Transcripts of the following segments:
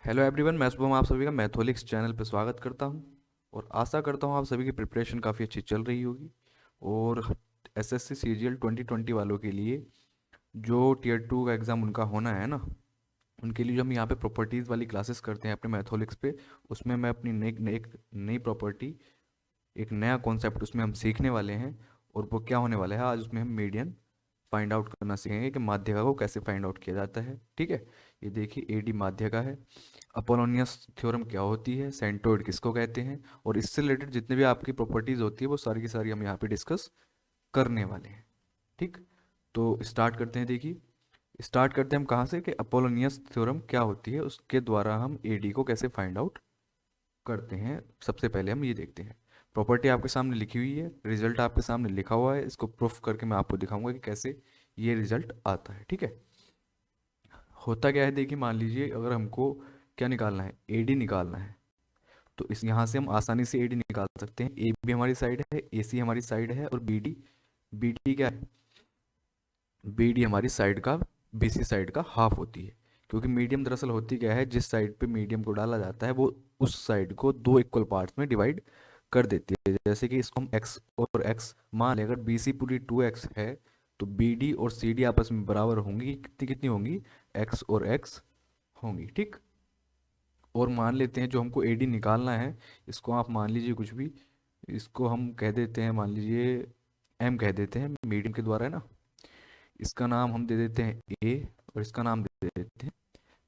Hello everyone, मैं शुभम आप सभी का मैथोलिक्स चैनल पर स्वागत करता हूं और आशा करता हूं आप सभी की प्रिपरेशन काफ़ी अच्छी चल रही होगी। और एसएससी सीजीएल 2020 वालों के लिए जो टीयर 2 का एग्ज़ाम उनका होना है ना, उनके लिए जो हम यहाँ पे प्रॉपर्टीज़ वाली क्लासेस करते हैं अपने मैथोलिक्स पे, उसमें मैं अपनी एक नई प्रॉपर्टी, एक नया कॉन्सेप्ट उसमें हम सीखने वाले हैं। और वो क्या होने वाला है, आज उसमें हम मीडियन फाइंड आउट करना सीखेंगे कि माध्यिका को कैसे फाइंड आउट किया जाता है। ठीक है, ये देखिए एडी माध्यिका है। अपोलोनियस थ्योरम क्या होती है, सेंटोइड किसको कहते हैं, और इससे रिलेटेड जितने भी आपकी प्रॉपर्टीज होती है वो सारी की सारी हम यहाँ पे डिस्कस करने वाले हैं। ठीक, तो स्टार्ट करते हैं। देखिए, स्टार्ट करते हैं हम कहाँ से कि अपोलोनियस थ्योरम क्या होती है, उसके द्वारा हम एडी को कैसे फाइंड आउट करते हैं। सबसे पहले हम ये देखते हैं, प्रॉपर्टी आपके सामने लिखी हुई है, रिजल्ट आपके सामने लिखा हुआ है, इसको प्रूफ करके मैं आपको दिखाऊंगा कि कैसे ये रिजल्ट आता है। ठीक है, होता क्या है, देखिए मान लीजिए अगर हमको क्या निकालना है, एडी निकालना है, तो इस यहाँ से हम आसानी से एडी निकाल सकते हैं। ए बी हमारी साइड है, ए सी हमारी साइड है, और बी डी क्या है, बी डी हमारी साइड का, बी सी साइड का हाफ होती है। क्योंकि मीडियम दरअसल होती क्या है, जिस साइड पे मीडियम को डाला जाता है वो उस साइड को दो इक्वल पार्ट्स में डिवाइड कर देती है। जैसे कि इसको हम x और x मान लें, अगर बी सी पूरी 2x है तो बी डी और सी डी आपस में बराबर होंगी, कितनी कितनी होंगी, x और x होंगी। ठीक, और मान लेते हैं जो हमको एडी निकालना है, इसको आप मान लीजिए कुछ भी, इसको हम कह देते हैं, मान लीजिए एम कह देते हैं, मीडियम के द्वारा है ना। इसका नाम हम दे देते हैं ए, और इसका नाम दे देते हैं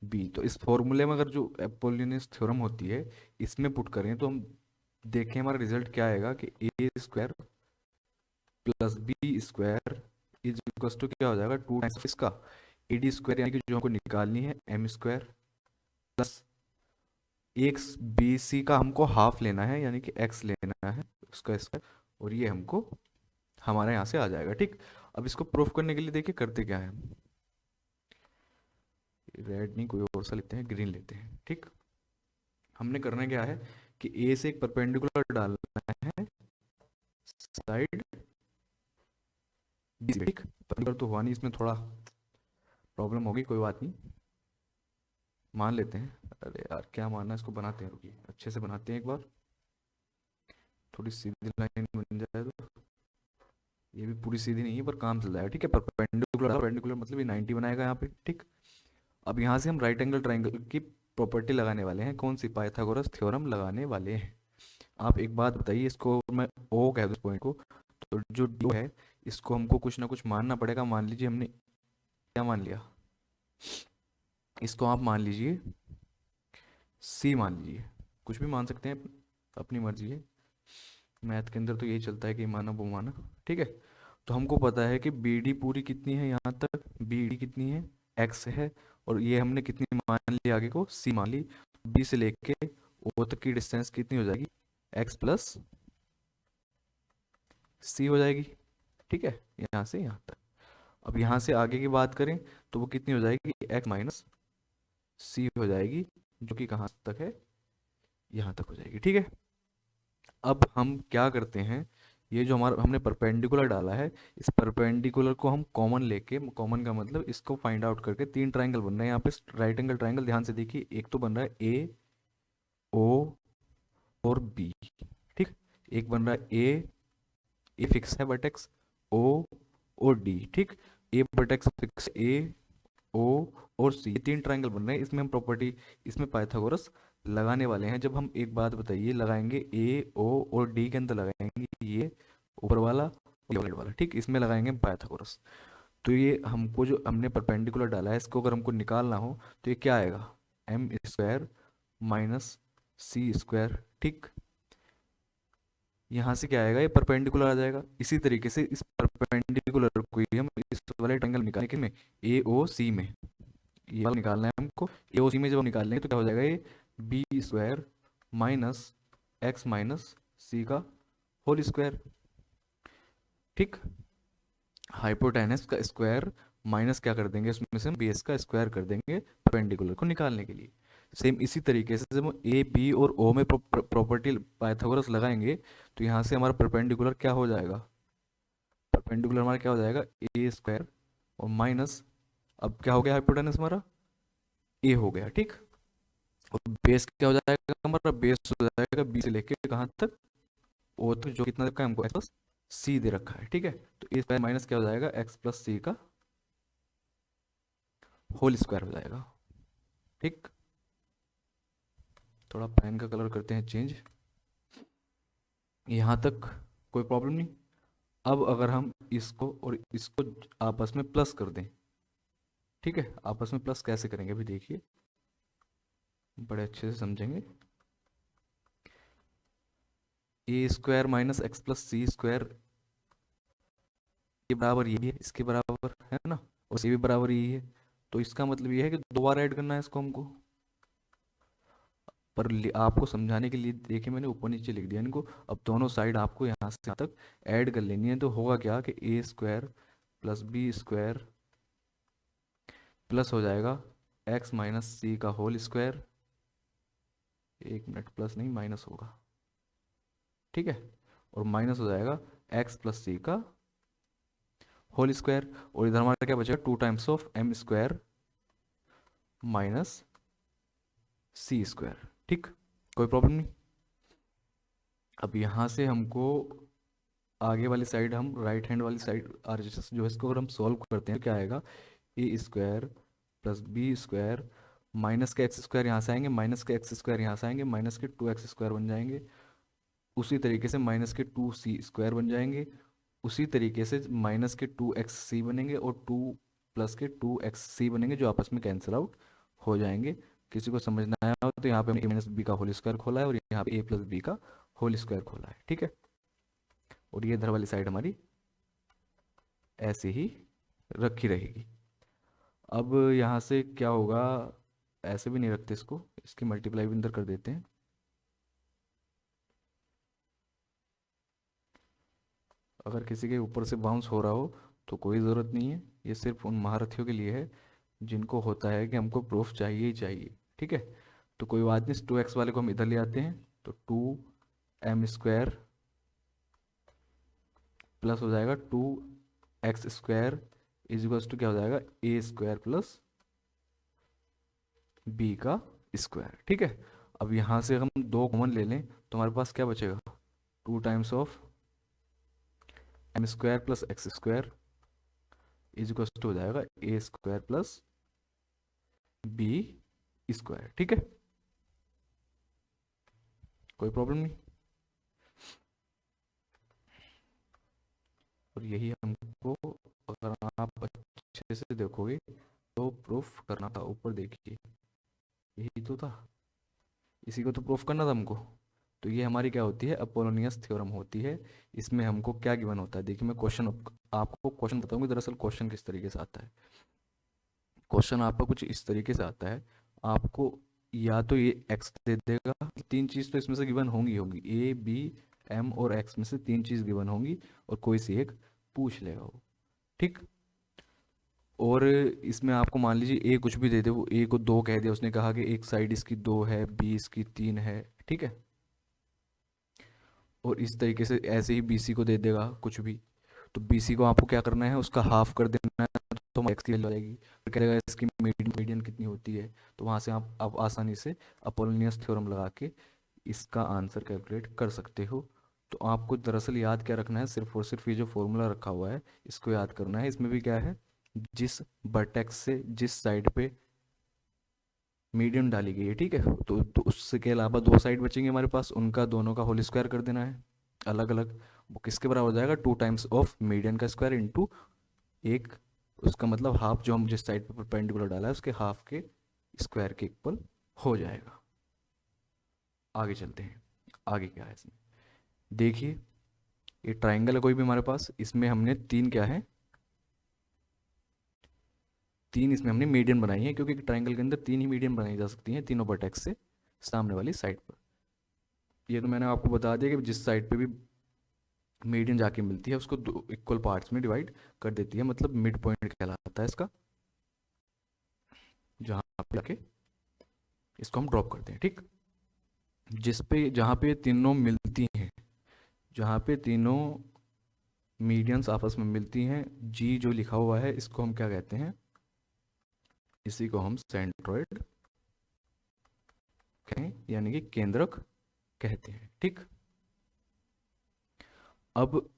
बी। तो इस फॉर्मूले में अगर जो अपोलोनियस थ्योरम होती है इसमें पुट करें तो हम देखें हमारा रिजल्ट क्या आएगा कि A square plus B square is equal to क्या हो जाएगा, 2 टाइम्स इसका ए डी स्क्वायर, यानी कि जो हमको निकालनी है एम स्क्वायर प्लस एक बी सी का हमको हाफ लेना है, यानी कि एक्स लेना है उसका स्क्वायर, और ये हमको हमारे यहाँ से आ जाएगा। ठीक, अब इसको प्रूफ करने के लिए देखिए करते क्या है, रेड नहीं कोई और सा लेते हैं, ग्रीन लेते हैं। ठीक, हमने करना क्या है कि ए से एक परपेंडिकुलर डालना है साइड बी से। ठीक, परपेंडिकुलर तो हुआ नहीं, इसमें थोड़ा प्रॉब्लम होगी, कोई बात नहीं, मान लेते हैं। अरे यार क्या मानना है, इसको बनाते हैं, रुकिए अच्छे से बनाते हैं एक बार, थोड़ी सीधी लाइन बन जाए तो। ये भी पूरी सीधी नहीं है पर काम चल जाएगा। ठीक है, परपेंडिकुलर, परपेंडिकुलर मतलब ये 90 बनाएगा यहाँ पे। ठीक, अब यहाँ से हम राइट एंगल ट्राइंगल की प्रॉपर्टी लगाने वाले हैं, कौन सी, पाइथागोरस थ्योरम लगाने वाले हैं। आप एक बात बताइए, इसको मैं ओ कह दूँ इस पॉइंट को, तो जो डी है इसको हमको कुछ ना कुछ मानना पड़ेगा। मान लीजिए हमने क्या मान लिया, इसको आप मान लीजिए सी मान लीजिए, कुछ भी मान सकते हैं, अपनी मर्जी है। मैथ के अंदर तो यही चलता है कि माना वो माना। ठीक है, तो हमको पता है कि बी डी पूरी कितनी है, यहाँ तक बी डी कितनी है, एक्स है, और ये हमने कितनी मान ली, आगे को सी मान ली। बी से लेके ओ तक की डिस्टेंस कितनी हो जाएगी, एक्स प्लस सी हो जाएगी। ठीक है, यहाँ से यहाँ तक। अब यहाँ से आगे की बात करें तो वो कितनी हो जाएगी, एक्स माइनस सी हो जाएगी, जो कि कहाँ तक है, यहाँ तक हो जाएगी। ठीक है, अब हम क्या करते हैं, ये जो हमारा हमने परपेंडिकुलर डाला है, इस परपेंडिकुलर को हम कॉमन लेके, कॉमन का मतलब इसको फाइंड आउट करके, तीन ट्राइंगल बन रहे हैं यहाँ पे, राइट एंगल ट्राइंगल, ध्यान से देखिए, एक तो बन रहा है ए ओ और बी। ठीक, एक बन रहा है ए फिक्स है वर्टेक्स, ओ और डी। ठीक, ए वर्टेक्स फिक्स, ए ओ और सी, ये तीन ट्राइंगल बन रहे हैं, इसमें हम प्रॉपर्टी, इसमें पाइथागोरस लगाने वाले हैं। जब हम एक बात बताइए, लगाएंगे ए ओ और डी के अंदर लगाएंगे ये ऊपर वाला और ये वाला। ठीक, इसमें लगाएंगे पाइथागोरस। तो ये हमको जो हमने परपेंडिकुलर डाला है, इसको अगर हमको निकालना हो तो ये क्या आएगा, M square minus C square. ठीक, यहाँ से क्या आएगा, ये परपेंडिकुलर आ जाएगा। इसी तरीके से इस परपेंडिकुलर को ही हम इस वाले ट्रायंगल निकालने के में ए ओ सी में, ये वाला निकालना है हमको। ए ओ सी में जब हम निकाल लेंगे तो क्या हो जाएगा, ये B square minus X minus C का होल स्क्वायर। ठीक, हाइपोटेनस का स्क्वायर माइनस क्या कर देंगे, उसमें से हम बेस का स्क्वायर कर देंगे परपेंडिकुलर को निकालने के लिए। सेम इसी तरीके से जब हम ए बी और ओ में प्रॉपर्टी पाइथागोरस लगाएंगे तो यहाँ से हमारा परपेंडिकुलर क्या हो जाएगा, परपेंडिकुलर हमारा क्या हो जाएगा, ए स्क्वायर और माइनस, अब क्या हो गया हाइपोटेनस हमारा, ए हो गया। ठीक, और बेस क्या हो जाएगा हमारा, बेस हो जाएगा बी से लेके कहाँ तक, ओ तक, जो कितना रखा है हमको, एक्स प्लस सी दे रखा है, ठीक है। तो ए स्क्वायर माइनस क्या हो जाएगा, एक्स प्लस सी का होल स्क्वायर हो जाएगा, ठीक। थोड़ा पेन का कलर करते हैं चेंज, यहाँ तक कोई प्रॉब्लम नहीं। अब अगर हम इसको और इसको आपस में प्लस कर दें, ठीक है, आपस में प्लस कैसे करेंगे अभी देखिए, बड़े अच्छे से समझेंगे। ए स्क्वायर माइनस एक्स प्लस सी स्क्वायर, ये बराबर ये है, इसके बराबर है ना, और सी भी बराबर यही है। तो इसका मतलब ये है कि दो बार ऐड करना है इसको हमको। पर आपको समझाने के लिए देखिए मैंने ऊपर नीचे लिख दिया इनको। अब दोनों साइड आपको यहाँ से यहाँ तक ऐड कर लेनी है, तो होगा क्या कि A square plus B square plus हो जाएगा एक्स माइनस सी का होल स्क्वायर, एक मिनट, प्लस नहीं माइनस होगा, ठीक है, और माइनस हो जाएगा एक्स प्लस सी का होल स्क्वायर। और इधर हमारा क्या बचेगा, two times of M square minus C square, ठीक, कोई प्रॉब्लम नहीं। अब यहाँ से हमको आगे वाली साइड, हम राइट हैंड वाली साइड आरएचएस जो है, इसको अगर हम सॉल्व करते हैं तो क्या आएगा, A square plus B square minus के एक्स स्क्वायर यहाँ से आएंगे, माइनस के एक्स स्क्वायर यहाँ से आएंगे, माइनस के टू एक्स स्क्वायर बन जाएंगे। उसी तरीके से माइनस के टू सी स्क्वायर बन जाएंगे। उसी तरीके से माइनस के टू एक्स सी बनेंगे, और टू प्लस के टू एक्स सी बनेंगे, जो आपस में कैंसिल आउट हो जाएंगे। किसी को समझना आया हो तो यहाँ पे हमने ए माइनस बी का होल स्क्वायर खोला है, और यहाँ पे ए प्लस बी का होल स्क्वायर खोला है, ठीक है। और ये इधर वाली साइड हमारी ऐसे ही रखी रहेगी। अब यहाँ से क्या होगा, ऐसे भी नहीं रखते इसको, इसकी मल्टीप्लाई भी अंदर कर देते हैं। अगर किसी के ऊपर से बाउंस हो रहा हो तो कोई ज़रूरत नहीं है, ये सिर्फ उन महारथियों के लिए है जिनको होता है कि हमको प्रूफ चाहिए ही चाहिए, ठीक है। तो कोई बात नहीं, टू एक्स वाले को हम इधर ले आते हैं, तो टू एम स्क्वायर प्लस हो जाएगा two X square is equals to क्या हो जाएगा, ए स्क्वायर प्लस बी का स्क्वायर, ठीक है। अब यहाँ से हम दो कॉमन ले लें तो हमारे पास क्या बचेगा, two times of M square plus X square is equals to हो जाएगा A square plus B square, ठीक है, कोई प्रॉब्लम नहीं। और यही हमको, अगर आप अच्छे से देखोगे तो प्रूफ करना था, ऊपर देखिए यही तो था, इसी को तो प्रूफ करना था हमको। तो ये हमारी क्या होती है, अपोलोनियस थ्योरम होती है। इसमें हमको क्या गिवन होता है, देखिए मैं क्वेश्चन आपको क्वेश्चन बताऊंगी, दरअसल क्वेश्चन किस तरीके से आता है। क्वेश्चन आपका कुछ इस तरीके से आता है, आपको या तो ये एक्स दे देगा, तीन चीज़ तो इसमें से गिवन होंगी होंगी, ए बी एम और एक्स में से तीन चीज़ गिवन होंगी, और कोई सी एक पूछ लेगा वो, ठीक। और इसमें आपको मान लीजिए ए कुछ भी दे दे, वो ए को दो कह दिया, उसने कहा कि एक साइड इसकी दो है, बी इसकी तीन है, ठीक है। और इस तरीके से ऐसे ही बीसी को दे देगा कुछ भी, तो बीसी को आपको क्या करना है, उसका हाफ कर देना है, तो एक्स की वैल्यू आ जाएगी। फिर कहेगा इसकी मीडियन कितनी होती है, तो वहाँ से आप आसानी से अपोलोनियस थ्योरम लगा के इसका आंसर कैलकुलेट कर सकते हो। तो आपको दरअसल याद क्या रखना है, सिर्फ और सिर्फ ये जो फॉर्मूला रखा हुआ है इसको याद करना है। इसमें भी क्या है, जिस वर्टेक्स से जिस साइड पे मीडियन डाली गई है, ठीक है, तो उसके अलावा दो साइड बचेंगे हमारे पास, उनका दोनों का होल स्क्वायर कर देना है अलग अलग। वो किसके बराबर हो जाएगा, टू टाइम्स ऑफ मीडियन का स्क्वायर इंटू एक, उसका मतलब हाफ, जो हम जिस साइड पे परपेंडिकुलर डाला है उसके हाफ के स्क्वायर के इक्वल हो जाएगा। आगे चलते हैं, आगे क्या है इसमें, देखिए ये ट्राइंगल है कोई भी हमारे पास, इसमें हमने तीन क्या है, तीन इसमें हमने मीडियन बनाई है, क्योंकि ट्राइंगल के अंदर तीन ही मीडियन बनाई जा सकती हैं तीनों वर्टेक्स से सामने वाली साइड पर। ये तो मैंने आपको बता दिया कि जिस साइड पे भी मीडियन जाके मिलती है उसको दो इक्वल पार्ट्स में डिवाइड कर देती है, मतलब मिड पॉइंट कहलाता है इसका, जहाँ पे जाके इसको हम ड्रॉप करते हैं, ठीक। जिस पे जहाँ पे तीनों मिलती हैं, जहाँ पे तीनों मीडियंस आपस में मिलती हैं, जी जो लिखा हुआ है इसको हम क्या कहते हैं, इसी को हम सेंट्रोइड कहें, यानी कि केंद्रक कहते हैं। ठीक, अब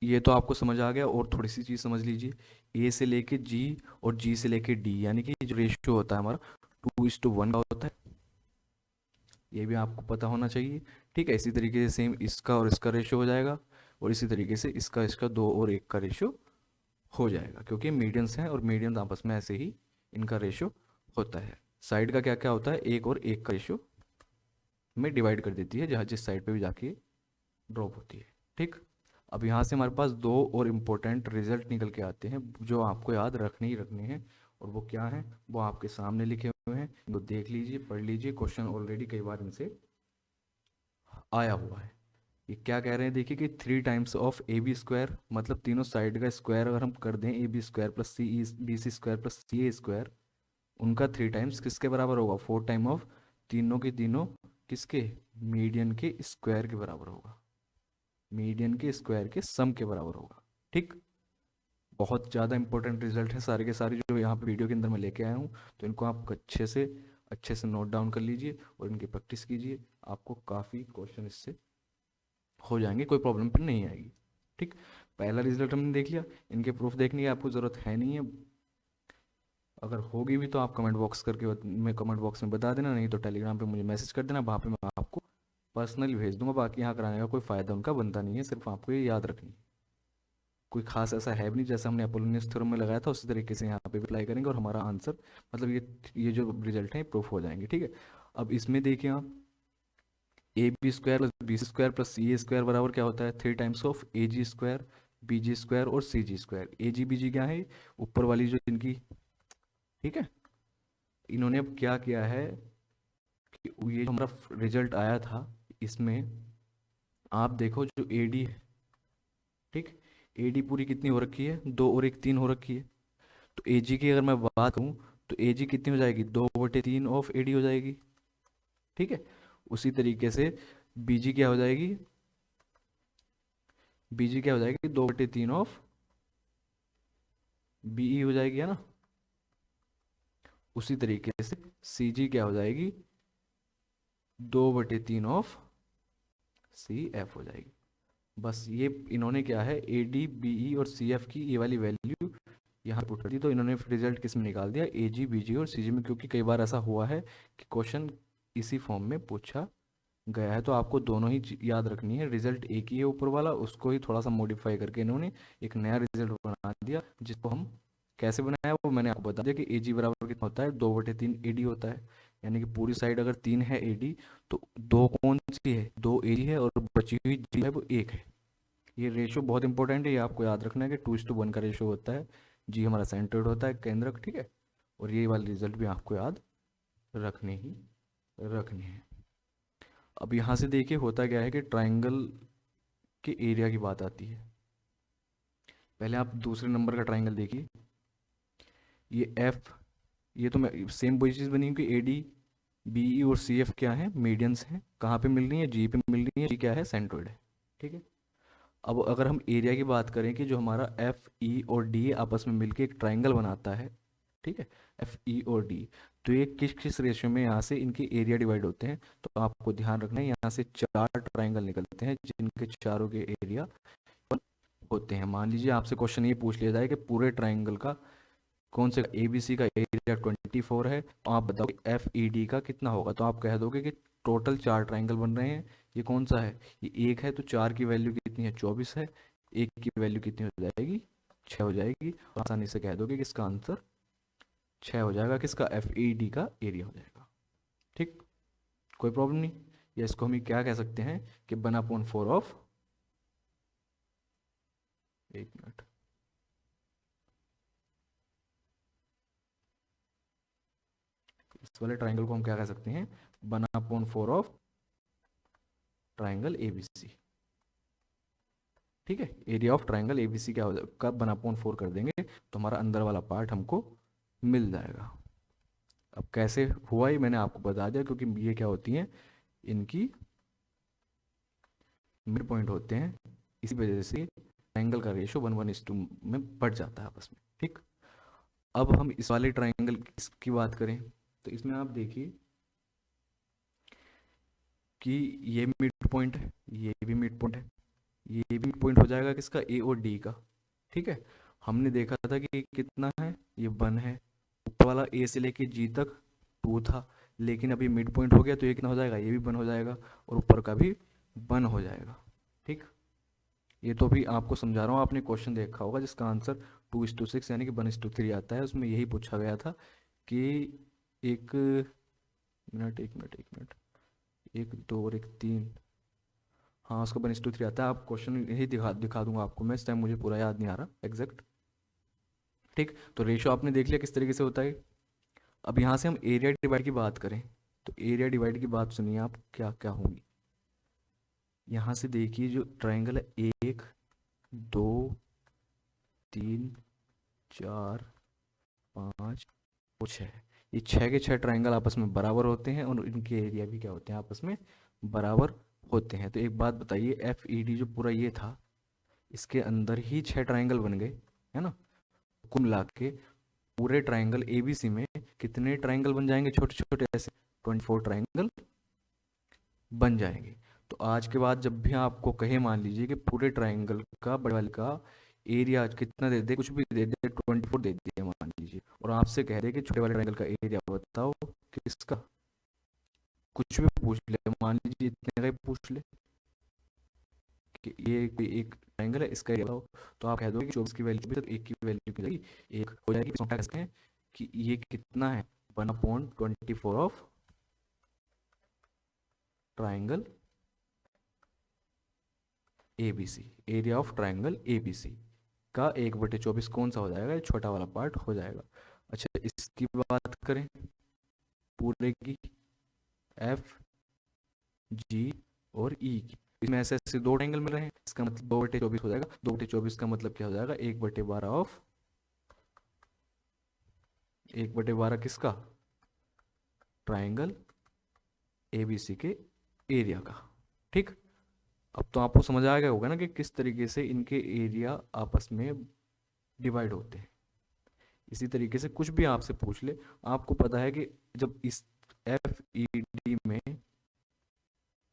ये तो आपको समझ आ गया, और थोड़ी सी चीज़ समझ लीजिए। ए से लेके जी और जी से लेके डी, यानी कि जो रेशियो होता है हमारा 2:1 का होता है, ये भी आपको पता होना चाहिए। ठीक है, इसी तरीके से सेम इसका और इसका रेशियो हो जाएगा, और इसी तरीके से इसका इसका 2 और 1 का रेशियो हो जाएगा, क्योंकि मीडियंस हैं और मीडियंस आपस में ऐसे ही इनका रेशियो होता है। साइड का क्या क्या होता है, 1 और 1 का रेशियो में डिवाइड कर देती है, जहाँ जिस साइड पे भी जाके ड्रॉप होती है। ठीक, अब यहाँ से हमारे पास दो और इम्पोर्टेंट रिजल्ट निकल के आते हैं जो आपको याद रखने ही रखने हैं, और वो क्या हैं, वो आपके सामने लिखे हुए हैं, इनको देख लीजिए, पढ़ लीजिए, क्वेश्चन ऑलरेडी कई बार इनसे आया हुआ है। ये क्या कह रहे हैं, देखिए कि 3 times of A B square, मतलब तीनों साइड का स्क्वायर अगर हम कर दें, A B square plus C B C square plus C A square, उनका 3 टाइम्स किसके बराबर होगा, 4 टाइम ऑफ तीनों के तीनों किसके, मीडियन के स्क्वायर के बराबर होगा, मीडियन के स्क्वायर के सम के बराबर होगा। ठीक, बहुत ज़्यादा इंपॉर्टेंट रिजल्ट है सारे के सारे जो यहाँ पे वीडियो के अंदर मैं लेके आया हूँ, तो इनको आप अच्छे से नोट डाउन कर लीजिए और इनकी प्रैक्टिस कीजिए, आपको काफ़ी क्वेश्चन इससे हो जाएंगे, कोई प्रॉब्लम फिर नहीं आएगी। ठीक, पहला रिजल्ट हमने देख लिया, इनके प्रूफ देखने की आपको ज़रूरत है नहीं है, अगर होगी भी तो आप कमेंट बॉक्स में बता देना, नहीं तो टेलीग्राम पे मुझे मैसेज कर देना, वहाँ पे मैं आपको पर्सनली भेज दूंगा। बाकी यहाँ कराने का कोई फ़ायदा उनका बनता नहीं है, सिर्फ आपको ये याद रखनी है, कोई खास ऐसा है भी नहीं, जैसा हमने अपोलोनियस थ्योरम में लगाया था उसी तरीके से यहाँ पे भी अप्लाई करेंगे और हमारा आंसर, मतलब ये जो रिजल्ट है प्रूफ हो जाएंगे। ठीक है, अब इसमें देखिए आप, A B square plus B C square plus C A square बराबर क्या होता है, 3 times of A G square, B G square और सी जी स्क्वायर। ए जी बी जी क्या है, ऊपर वाली जो इनकी, ठीक है, इन्होंने अब क्या किया है कि ये जो हमारा रिजल्ट आया था, इसमें आप देखो जो ए डी है, ठीक, ए डी पूरी कितनी हो रखी है, 2 और 1 3 हो रखी है, तो ए जी की अगर मैं बात करूँ तो ए जी कितनी हो जाएगी, 2/3 ऑफ ए डी हो जाएगी। ठीक है, उसी तरीके से बी जी क्या हो जाएगी, बी जी क्या हो जाएगी, 2/3 ऑफ बी ई हो जाएगी, है ना। उसी तरीके से सी जी क्या हो जाएगी, 2/3 ऑफ सी एफ हो जाएगी। बस ये इन्होंने क्या है, ए डी बी ई और सी एफ की ये वाली वैल्यू यहाँ पुट कर दी, तो इन्होंने रिजल्ट किस में निकाल दिया, ए जी बी जी और सी जी में, क्योंकि कई बार ऐसा हुआ है कि क्वेश्चन इसी फॉर्म में पूछा गया है, तो आपको दोनों ही याद रखनी है, रिजल्ट एक ही है ऊपर वाला, उसको ही थोड़ा सा मॉडिफाई करके इन्होंने एक नया रिजल्ट बना दिया, जिसको हम कैसे बनाया वो मैंने आपको बता दिया कि ए जी बराबर कितना होता है, 2/3 ए डी होता है, यानी कि पूरी साइड अगर 3 है ए डी, तो 2 कौन सी है, 2 ए जी है, और बची हुई जी है वो 1 है। ये रेशियो बहुत इंपॉर्टेंट है, ये आपको याद रखना है कि 2:1 का रेशियो होता है, जी हमारा सेंटर्ड होता है, केंद्रक। ठीक है, और ये वाले रिजल्ट भी आपको याद रखने ही रखने हैं। अब यहाँ से देखिए होता क्या है कि ट्राइंगल के एरिया की बात आती है। पहले आप दूसरे नंबर का ट्राइंगल देखिए, ये एफ, ये तो मैं सेम वही चीज़ बनी कि ए डी बी ई और सी एफ क्या है, मीडियंस हैं, कहाँ पे मिल रही है, जी पे मिल रही है, जी क्या है, सेंट्रोइड है। ठीक है, अब अगर हम एरिया की बात करें कि जो हमारा एफ ई और डी आपस में मिलके एक ट्राइंगल बनाता है, ठीक है, एफ ई और डी, तो ये किस किस रेशियो में यहाँ से इनके एरिया डिवाइड होते हैं, तो आपको ध्यान रखना है, यहाँ से 4 ट्राइंगल निकलते हैं जिनके चारों के एरिया होते हैं। मान लीजिए आपसे क्वेश्चन ये पूछ लिया जाए कि पूरे ट्राइंगल का कौन से, ए बी सी का एरिया 24 है, तो आप बताओ एफ ई डी का कितना होगा, तो आप कह दोगे कि टोटल 4 ट्राइंगल बन रहे हैं, ये कौन सा है, ये 1 है, तो 4 की वैल्यू कितनी है, 24 है, 1 की वैल्यू कितनी हो जाएगी, 6 हो जाएगी, तो आसानी से कह दोगे कि इसका आंसर 6 हो जाएगा, किसका, एफ ई डी का एरिया हो जाएगा। ठीक, कोई प्रॉब्लम नहीं, या इसको हम क्या कह सकते हैं कि 1/4 ऑफ, एक मिनट, इस वाले ट्राइंगल को हम क्या कह सकते हैं, 1/4 ऑफ ट्राइंगल एबीसी। ठीक है, एरिया ऑफ ट्राइंगल एबीसी क्या हो जाएगा, कब 1/4 कर देंगे तो हमारा अंदर वाला पार्ट हमको मिल जाएगा। अब कैसे हुआ ये मैंने आपको बता दिया, क्योंकि ये क्या होती हैं, इनकी मिड पॉइंट होते हैं, इसी वजह से ट्राइंगल का रेशियो 1:2 में बढ़ जाता है आपस में। ठीक, अब हम इस वाले ट्राइंगल की बात करें, तो इसमें आप देखिए कि ये मिड पॉइंट है, ये भी मिड पॉइंट है, ये भी मिड पॉइंट हो जाएगा किसका, ए और डी का। ठीक है, हमने देखा था कि ये कितना है, ये 1 है। ऊपर वाला ए से लेके जी तक 2 था, लेकिन अभी मिड पॉइंट हो गया तो ये कितना हो जाएगा, ये भी 1 हो जाएगा, और ऊपर का भी 1 हो जाएगा। ठीक, ये तो भी आपको समझा रहा हूँ, आपने क्वेश्चन देखा होगा जिसका आंसर 2:6 यानी कि 1:3 आता है, उसमें यही पूछा गया था कि एक मिनट, एक मिनट, एक मिनट, एक दो और एक तीन, हाँ उसका 1:3 आता है। आप क्वेश्चन यही दिखा दिखा दूंगा आपको मैं, इस टाइम मुझे पूरा याद नहीं आ रहा एग्जैक्ट। ठीक, तो रेशो आपने देख लिया किस तरीके से होता है। अब यहाँ से हम एरिया डिवाइड की बात करें, तो एरिया डिवाइड की बात सुनिए आप, क्या क्या होंगी। यहाँ से देखिए जो ट्राइंगल है, 1 2 3 4 5 और 6, ये 6 के 6 ट्राइंगल आपस में बराबर होते हैं, और इनके एरिया भी क्या होते हैं, आपस में बराबर होते हैं। तो एक बात बताइए, एफ ई डी जो पूरा ये था, इसके अंदर ही 6 ट्राइंगल बन गए, है ना। कुल मिला के पूरे ट्राइंगल एबीसी में कितने ट्राइंगल बन जाएंगे, छोटे छोटे ऐसे 24 ट्राइंगल बन जाएंगे। तो आज के बाद जब भी आपको कहे, मान लीजिए कि पूरे ट्राइंगल का, बड़े वाले का एरिया कितना दे दे, कुछ भी दे दे, 24 दे दिए मान लीजिए, और आपसे कह दे कि छोटे वाले ट्राइंगल का एरिया बताओ किसका, कुछ भी पूछ ले, मान लीजिए इतने का ही पूछ ले कि ये कोई एक ट्राइंगल है, इसका एरिया बताओ, तो आप कह दो कि 24 की वैल्यू भी, तो एक की वैल्यू की जाएगी, एक हो जाएगी। इसमें क्या कहते हैं कि ये कितना है, 1/24 of triangle ABC, area of triangle ABC का 1/24 कौन सा हो जाएगा, ये छोटा वाला पार्ट हो जाएगा। अच्छा, इसकी बात करें पूरे की, F G और E की, इसमें ऐसे ऐसे 2 ट्राइंगल मिल रहे हैं, इसका मतलब 2/24 हो जाएगा। 2/24 का मतलब क्या हो जाएगा, 1/12 ऑफ 1/12 किसका, ट्राइंगल ABC के एरिया का। ठीक, अब तो आपको समझ आ गया होगा ना कि किस तरीके से इनके एरिया आपस में डिवाइड होते हैं। इसी तरीके से कुछ भी आपसे पूछ ले, आपको पता है कि जब इस एफ ई डी में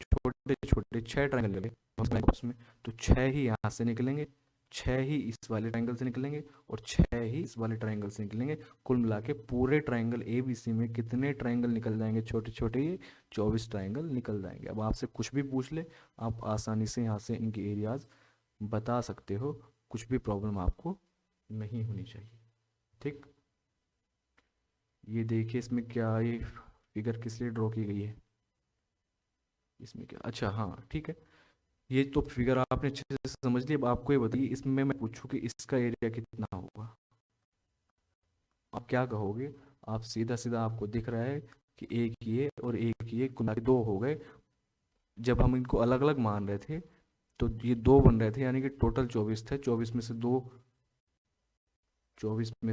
छोटे छोटे 6 ट्राइंगल लगे आपस में, तो 6 ही यहाँ से निकलेंगे, 6 ही इस वाले ट्राइंगल से निकलेंगे, और 6 ही इस वाले ट्राइंगल से निकलेंगे। कुल मिला के पूरे ट्राइंगल ए बी सी में कितने ट्राइंगल निकल जाएंगे, छोटे छोटे, ये 24 ट्राइंगल निकल जाएंगे। अब आपसे कुछ भी पूछ ले, आप आसानी से यहाँ से इनके एरियाज बता सकते हो, कुछ भी प्रॉब्लम आपको नहीं होनी चाहिए। ठीक, ये देखिए इसमें क्या, ये फिगर किस लिए ड्रॉ की गई है, इसमें क्या, अच्छा हाँ ठीक है, ये तो फिगर आपने अच्छे से समझ लिया। अब आपको ये बताइए, इसमें मैं पूछूं कि इसका एरिया कितना होगा, आप क्या कहोगे। आप सीधा सीधा आपको दिख रहा है कि एक ये और एक ये कुल मिला के 2 हो गए। जब हम इनको अलग अलग मान रहे थे तो ये 2 बन रहे थे, यानी कि टोटल 24 थे, 24 में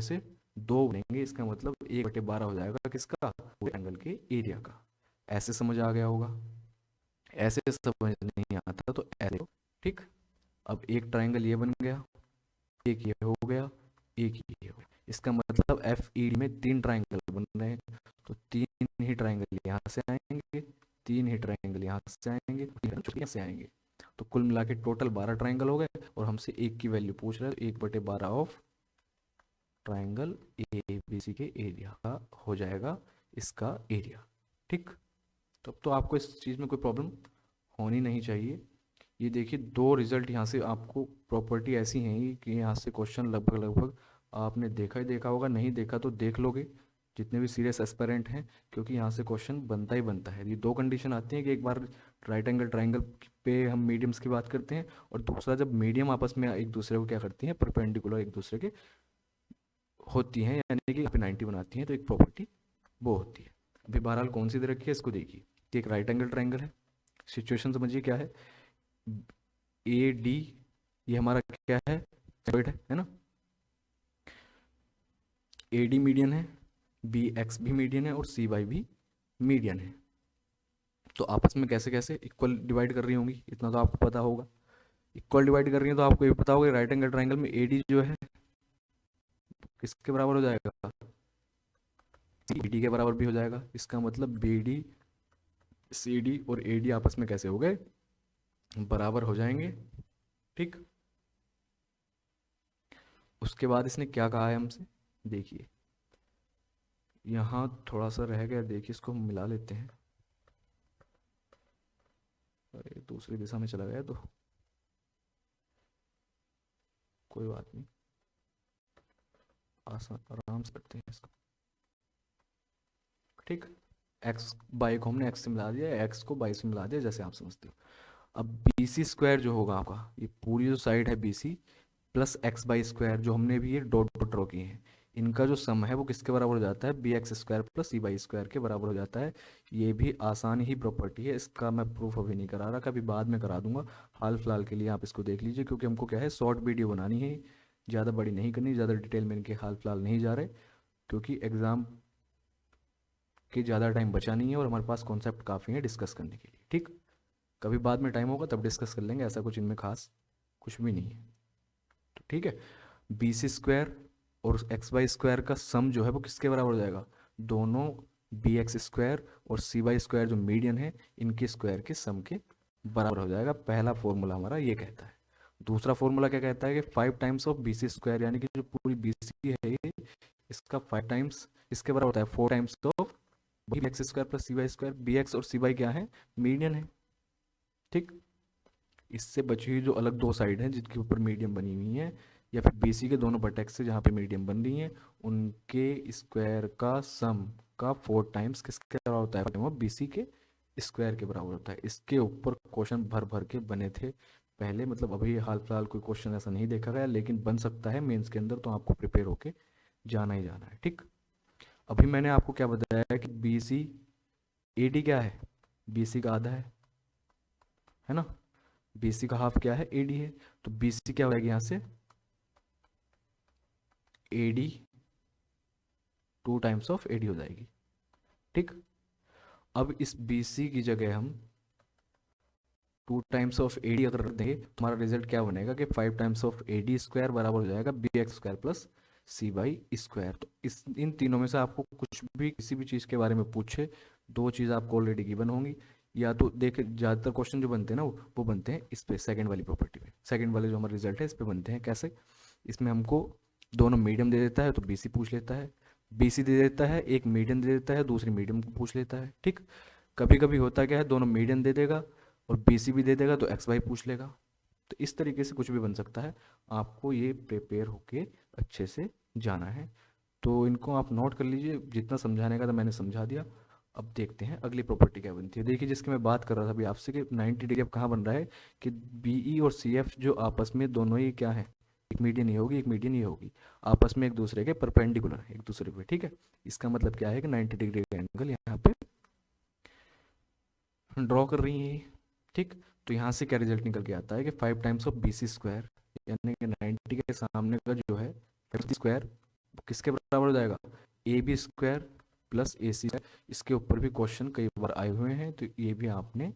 से 2 बनेंगे, इसका मतलब 1/12 हो जाएगा किसका, एंगल के एरिया का। ऐसे समझ आ गया होगा, ऐसे समझ नहीं आता तो ऐसे। ठीक, अब एक ट्राइंगल ये बन गया, एक ये हो गया, एक ये हो गया, इसका मतलब एफ ई डी में 3 ट्राइंगल बन रहे हैं, तो 3 ही ट्राइंगल यहाँ से आएंगे, 3 ही ट्राइंगल यहाँ से आएंगे, 3 यहाँ से आएंगे, तो कुल मिला के टोटल 12 ट्राइंगल हो गए, और हमसे एक की वैल्यू पूछ रहे हैं, तो 1/12 of triangle A B C के एरिया का हो जाएगा इसका एरिया। ठीक, तब तो आपको इस चीज़ में कोई प्रॉब्लम होनी नहीं चाहिए। ये देखिए 2 रिजल्ट यहाँ से आपको, प्रॉपर्टी ऐसी हैं कि यहाँ से क्वेश्चन लगभग लगभग आपने देखा ही देखा होगा, नहीं देखा तो देख लोगे जितने भी सीरियस एस्पेरेंट हैं, क्योंकि यहाँ से क्वेश्चन बनता ही बनता है। ये 2 कंडीशन आती हैं कि एक बार राइट एंगल ट्राइंगल पे हम मीडियम्स की बात करते हैं, और दूसरा जब मीडियम आपस में एक दूसरे को क्या करती हैं, परपेंडिकुलर एक दूसरे के होती हैं, यानी कि 90 बनाती हैं, तो एक प्रॉपर्टी वो होती है। अभी बहरहाल कौन सी दे रखी है इसको देखिए, कि एक राइट एंगल ट्राइंगल है, सिचुएशन समझिए क्या है, ए डी ये हमारा क्या है, सेंट्रोइड है ना, ए डी मीडियन है, बी एक्स भी मीडियन है, और सी वाई भी मीडियन है। तो आपस में कैसे कैसे इक्वल डिवाइड कर रही होंगी, इतना तो आपको पता होगा। इक्वल डिवाइड कर रही है तो आपको ये पता होगा राइट एंगल ट्राइंगल में ए डी जो है किसके बराबर हो जाएगा, बी डी के बराबर भी हो जाएगा। इसका मतलब बी डी सी डी और ए डी आपस में कैसे हो गए, बराबर हो जाएंगे। ठीक, उसके बाद इसने क्या कहा है हमसे, देखिए यहाँ थोड़ा सा रह गया, देखिए इसको हम मिला लेते हैं। अरे दूसरी दिशा में चला गया तो कोई बात नहीं, आसान आराम से करते हैं इसको। ठीक, एक्स बाई को हमने एक्स से मिला दिया, एक्स को बाई से मिला दिया, जैसे आप समझते हो। अब बी सी स्क्वायर जो होगा आपका, ये पूरी जो साइड है B C plus X Y square, जो हमने भी ये डॉट डॉट ड्रॉ किए हैं, इनका जो सम है वो किसके बराबर हो जाता है, B X square plus C Y square के बराबर हो जाता है। ये भी आसान ही प्रॉपर्टी है, इसका मैं प्रूफ अभी नहीं करा रहा, कभी बाद में करा दूंगा। हाल फिलहाल के लिए आप इसको देख लीजिए, क्योंकि हमको क्या है, शॉर्ट वीडियो बनानी है, ज़्यादा बड़ी नहीं करनी, ज़्यादा डिटेल में इनके हाल फिलहाल नहीं जा रहे, क्योंकि एग्ज़ाम के ज़्यादा टाइम बचा नहीं है और हमारे पास कॉन्सेप्ट काफ़ी है डिस्कस करने के लिए। ठीक, कभी बाद में टाइम होगा तब डिस्कस कर लेंगे, ऐसा कुछ इनमें खास कुछ भी नहीं है। तो ठीक है, बी सी स्क्वायर और एक्स वाई स्क्वायर का सम जो है वो किसके बराबर हो जाएगा, दोनों बी एक्स स्क्वायर और सी वाई स्क्वायर जो मीडियन है इनके स्क्वायर के सम के बराबर हो जाएगा। पहला फॉर्मूला हमारा ये कहता है। दूसरा फॉर्मूला क्या कहता है कि 5 times of B C square, यानी कि जो पूरी बी सी है ये, इसका 5 टाइम्स इसके बराबर होता है 4 times of B X square plus C Y square. B X और सी वाई क्या है, मीडियन है। ठीक, इससे बची हुई जो अलग दो साइड हैं जिनके ऊपर मीडियम बनी हुई हैं, या फिर बीसी के दोनों वर्टेक्स से जहाँ पे मीडियम बन रही हैं, उनके स्क्वायर का सम का 4 टाइम्स किसके बराबर होता है, वो बीसी के स्क्वायर के बराबर होता है। इसके ऊपर क्वेश्चन भर भर के बने थे पहले, मतलब अभी हाल फिलहाल कोई क्वेश्चन ऐसा नहीं देखा गया, लेकिन बन सकता है मेंस के अंदर, तो आपको प्रिपेयर होके जाना ही जाना है। ठीक, अभी मैंने आपको क्या बताया कि बी सी ए डी क्या है, बी सी का आधा है ना, बी सी का हाफ क्या है, ए डी है। तो बी सी क्या हो जाएगी यहाँ से, A D 2 times of A D हो जाएगी। ठीक, अब इस बी सी की जगह हम 2 टाइम्स ऑफ ए डी अगर रख देंगे तो हमारा रिजल्ट क्या बनेगा कि 5 times of A D square बराबर हो जाएगा B X square plus C Y square. तो इस इन तीनों में से आपको कुछ भी किसी भी चीज़ के बारे में पूछे, दो चीज़ आपको ऑलरेडी गिवन होंगी। या तो देखे ज़्यादातर क्वेश्चन जो बनते हैं ना वो बनते हैं इस पे, सेकंड वाली प्रॉपर्टी पे, सेकंड वाले जो हमारा रिजल्ट है इस पे बनते हैं। कैसे, इसमें हमको दोनों मीडियम दे देता है तो बी सी पूछ लेता है, बी सी दे देता है, एक मीडियम दे देता है, दूसरी मीडियम को पूछ लेता है। ठीक, कभी कभी होता क्या है, दोनों मीडियम दे देगा और बी सी भी दे देगा तो एक्स वाई पूछ लेगा। तो इस तरीके से कुछ भी बन सकता है, आपको ये प्रिपेयर होके अच्छे से जाना है। तो इनको आप नोट कर लीजिए, जितना समझाने का था मैंने समझा दिया। अब देखते हैं अगली प्रॉपर्टी क्या बनती है। देखिए जिसकी मैं बात कर रहा था अभी आपसे कि 90 डिग्री अब कहाँ बन रहा है कि बीई और सी एफ जो आपस में दोनों ही क्या है, एक मीडियन ही होगी, एक मीडियन ही होगी, आपस में एक दूसरे के परपेंडिकुलर है एक दूसरे पे। ठीक है, इसका मतलब क्या है कि 90 डिग्री का एंगल यहाँ पे ड्रॉ कर रही है। ठीक, तो यहाँ से क्या रिजल्ट निकल के आता है कि 5 times of B C square, यानी कि 90 के सामने का जो है स्क्वायर किसके बराबर हो जाएगा, A B square plus A C square. इसके ऊपर भी क्वेश्चन कई बार आए हुए हैं, तो ये भी आपने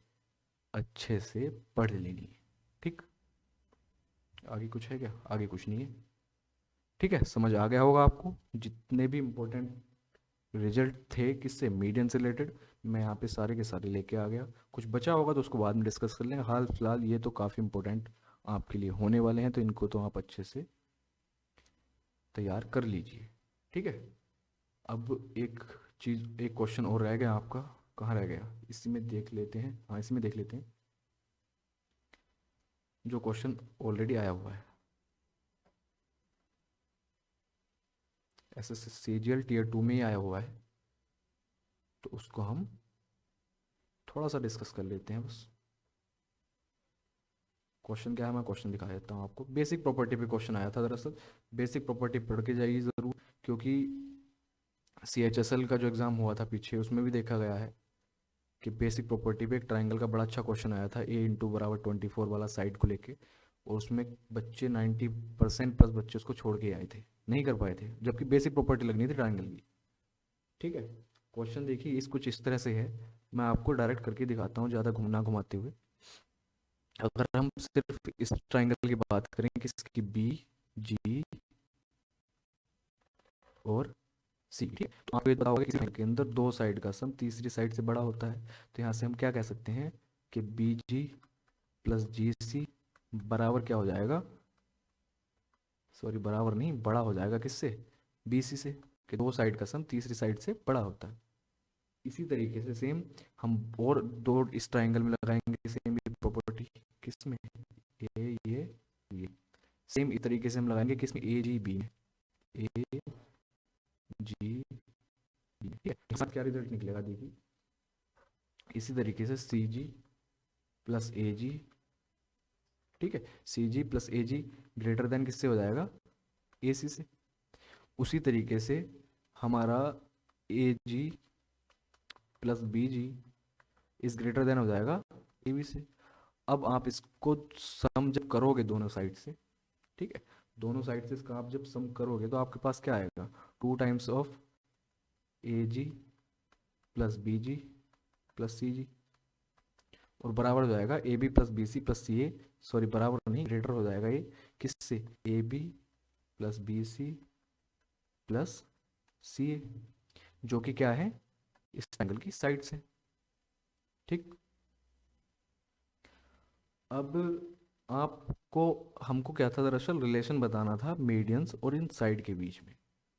अच्छे से पढ़ लेनी है। ठीक, आगे कुछ है क्या, आगे कुछ नहीं है। ठीक है, समझ आ गया होगा आपको जितने भी इंपॉर्टेंट रिजल्ट थे किससे, मीडियन से रिलेटेड, मैं यहाँ पे सारे के सारे लेके आ गया। कुछ बचा होगा तो उसको बाद में डिस्कस कर लेंगे। हाल फिलहाल ये तो काफ़ी इंपॉर्टेंट आपके लिए होने वाले हैं, तो इनको तो आप अच्छे से तैयार कर लीजिए। ठीक है, अब एक चीज़, एक क्वेश्चन और रह गया आपका, कहाँ रह गया, इसी में देख लेते हैं, हाँ इसी में देख लेते हैं, जो क्वेश्चन ऑलरेडी आया हुआ है, S S C G L tier 2 में ही आया हुआ है, तो उसको हम थोड़ा सा डिस्कस कर लेते हैं बस। क्वेश्चन क्या है, मैं क्वेश्चन दिखा देता हूँ आपको। बेसिक प्रॉपर्टी पे क्वेश्चन आया था दरअसल, बेसिक प्रॉपर्टी पढ़ के जाइए ज़रूर, क्योंकि सी एच एस एल का जो एग्ज़ाम हुआ था पीछे उसमें भी देखा गया है कि बेसिक प्रॉपर्टी पे एक ट्राइंगल का बड़ा अच्छा क्वेश्चन आया था, ए इंटू बराबर 24 वाला साइड को लेके, और उसमें बच्चे 90% प्लस बच्चे उसको छोड़ के आए थे, नहीं कर पाए थे, जबकि बेसिक प्रॉपर्टी लगनी थी ट्राइंगल की। ठीक है, क्वेश्चन देखिए इस कुछ इस तरह से है, मैं आपको डायरेक्ट करके दिखाता हूँ ज़्यादा घुमना घुमाते हुए। अगर हम सिर्फ इस ट्राइंगल की बात करें, किसकी, बी जी और सी, ठीक है। तो आपको ये पता होगा कि triangle के अंदर दो साइड का सम तीसरी साइड से बड़ा होता है। तो यहाँ से हम क्या कह सकते हैं कि बी जी प्लस जी सी बराबर क्या हो जाएगा, सॉरी बराबर नहीं, बड़ा हो जाएगा किससे, बी सी से, कि दो साइड का सम तीसरी साइड से बड़ा होता है। इसी तरीके से सेम हम और दो इस ट्राइंगल में लगाएंगे सेम ये प्रॉपर्टी, किसमें, ये सेम इस तरीके से हम लगाएंगे किसमें, ए जी बी में, ए जी बी, ठीक है। इसके साथ क्या रिजल्ट निकलेगा देखिए, इसी तरीके से सी जी प्लस ए जी, ठीक है, सी जी प्लस ए जी ग्रेटर देन किससे हो जाएगा, ए सी से। उसी तरीके से हमारा ए जी प्लस बी जी इस ग्रेटर देन हो जाएगा ए बी से। अब आप इसको सम जब करोगे दोनों साइड से, ठीक है, दोनों साइड से इसका आप जब सम करोगे तो आपके पास क्या आएगा, 2 times of A G plus B G plus C G, और बराबर हो जाएगा A B plus B C plus C A, sorry बराबर नहीं, ग्रेटर हो जाएगा ये किससे, A B plus B C plus C A, जो कि क्या है, इस ट्रायंगल की साइड से, ठीक। अब आपको, हमको क्या था दरअसल, रिलेशन बताना था मीडियंस और इन साइड के बीच में।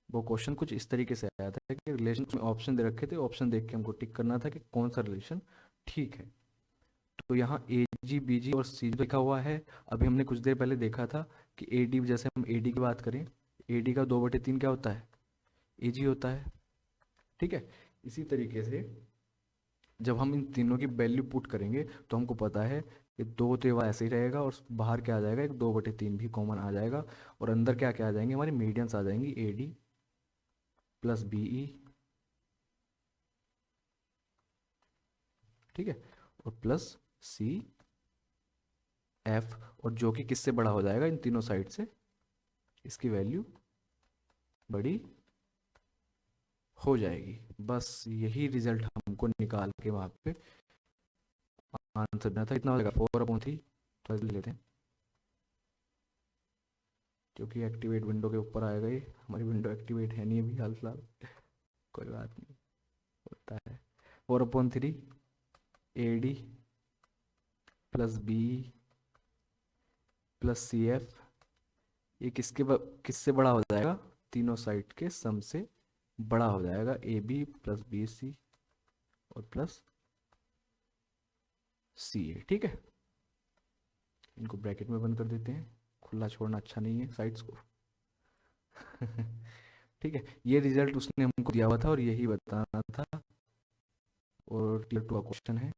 वो क्वेश्चन कुछ इस तरीके से आया था कि रिलेशन में ऑप्शन दे रखे थे, ऑप्शन देख के हमको टिक करना था कि कौन सा रिलेशन ठीक है। तो यहाँ ए जी बी जी और सी जी लिखा हुआ है। अभी हमने कुछ देर पहले देखा था कि ए डी, जैसे हम ए डी की बात करें, ए डी का 2/3 क्या होता है, ए जी होता है, ठीक है। इसी तरीके से जब हम इन तीनों की वैल्यू पुट करेंगे तो हमको पता है कि दो तो ये ऐसे ही रहेगा और बाहर क्या आ जाएगा, एक 2/3 भी कॉमन आ जाएगा, और अंदर क्या क्या आ जाएंगे, हमारी मीडियंस आ जाएंगी, A D plus B E, ठीक है, और प्लस सी एफ, और जो कि किससे बड़ा हो जाएगा, इन तीनों साइड से इसकी वैल्यू बड़ी हो जाएगी। बस यही रिजल्ट हमको निकाल के वहां पे आंसर देना था। कितना हो जाएगा, 4/3, तो ऐसे लेते हैं क्योंकि एक्टिवेट विंडो के ऊपर आएगा ये, हमारी विंडो एक्टिवेट है नहीं अभी हाल फिलहाल, कोई बात नहीं, होता है। 4/3 A D plus B plus C F, ये किससे बड़ा हो जाएगा, तीनों साइड के सम से बड़ा हो जाएगा, A B plus B C और प्लस सी ए, ठीक है। इनको ब्रैकेट में बंद कर देते हैं, खुला छोड़ना अच्छा नहीं है साइड्स को। ठीक है, ये रिजल्ट उसने हमको दिया हुआ था और यही बताना था, और टियर 2 का क्वेश्चन है,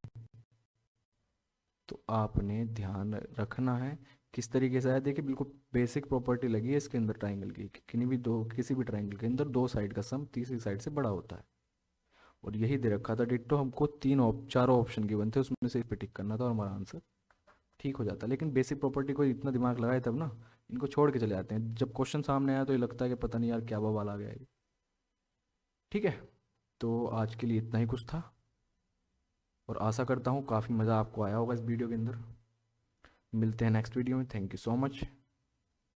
तो आपने ध्यान रखना है किस तरीके से आया। देखिए बिल्कुल बेसिक प्रॉपर्टी लगी है इसके अंदर ट्राइंगल की, किसी भी ट्राइंगल के अंदर दो साइड का सम तीसरी साइड से बड़ा होता है, और यही दे रखा था डिट्टो। हमको चारों ऑप्शन गिवन थे, उसमें से इस पे टिक करना था और हमारा आंसर ठीक हो जाता। लेकिन बेसिक प्रॉपर्टी को इतना दिमाग लगाए तब ना, इनको छोड़ के चले जाते हैं, जब क्वेश्चन सामने आया तो ये लगता है कि पता नहीं यार क्या बवाल आ गया है। ठीक है, तो आज के लिए इतना ही कुछ था, और आशा करता हूँ काफ़ी मज़ा आपको आया होगा इस वीडियो के अंदर। मिलते हैं नेक्स्ट वीडियो में, थैंक यू सो मच।